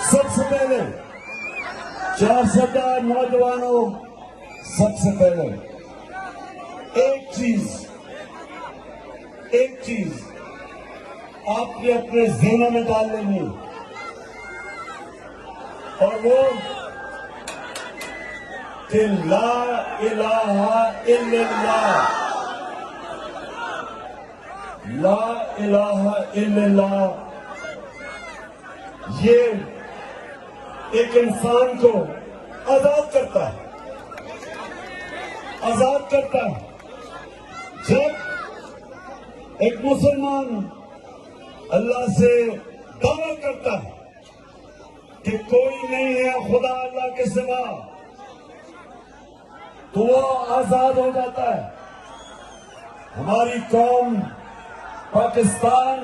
سب سے پہلے 400 نوجوانوں، سب سے پہلے ایک چیز آپ نے اپنے ذہنوں میں ڈال لینی، اور وہ کہ لا الہ الا اللہ، لا الہ الا اللہ یہ ایک انسان کو آزاد کرتا ہے، جب ایک مسلمان اللہ سے دعویٰ کرتا ہے کہ کوئی نہیں ہے خدا اللہ کے سوا، تو وہ آزاد ہو جاتا ہے۔ ہماری قوم پاکستان،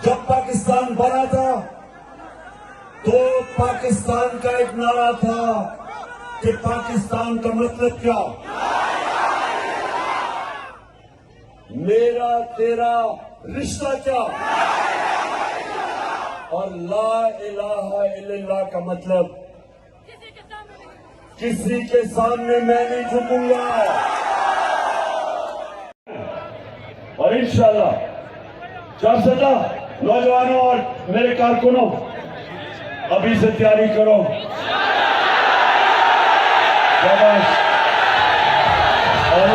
جب پاکستان بنا تھا تو پاکستان کا ایک نعرہ تھا کہ پاکستان کا مطلب کیا؟ میرا تیرا رشتہ کیا؟ اور لا الہ الا اللہ کا مطلب کسی کے سامنے میں نہیں جھکوں گا، اور انشاءاللہ 400 نوجوانوں اور میرے کارکنوں ابھی سے تیاری کرو، شاباش، اور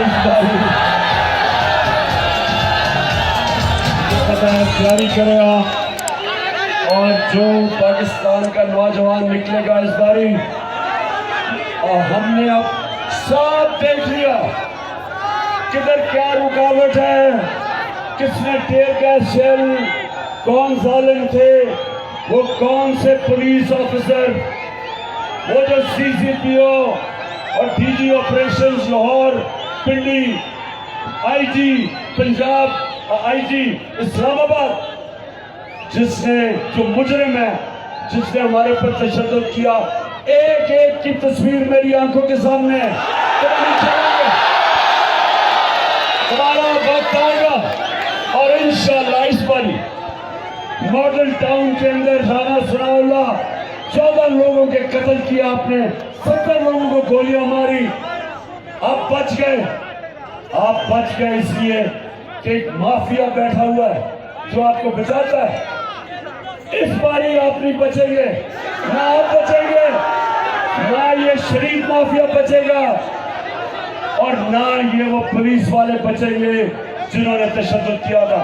تیاری کرے آپ، اور جو پاکستان کا نوجوان نکلے گا اس باری، اور ہم نے اب سب دیکھ لیا کدھر کیا رکاوٹ ہے، کس نے ٹیئر گیس شیل، کون ظالم تھے، وہ کون سے پولیس آفیسر، وہ جو سی سی پی او اور D G operations Lahore Pindi, I G Punjab, I G Islamabad, جس نے جو مجرم ہے، جس نے ہمارے پر تشدد کیا، ایک ایک کی تصویر میری آنکھوں کے سامنے ہے۔ ہمارا وقت آئے گا اور انشاءاللہ اس باری ماڈل ٹاؤن کے اندر رانا ثناء اللہ 14 لوگوں کے قتل کیا آپ نے، 70 لوگوں کو گولیاں ماری، آپ بچ گئے اس لیے کہ ایک مافیا بیٹھا ہوا ہے جو آپ کو بچاتا ہے۔ اس باری آپ نہیں بچیں گے، نہ آپ بچیں گے، نہ یہ شریف مافیا بچے گا، اور نہ یہ وہ پولیس والے بچیں گے جنہوں نے تشدد کیا تھا۔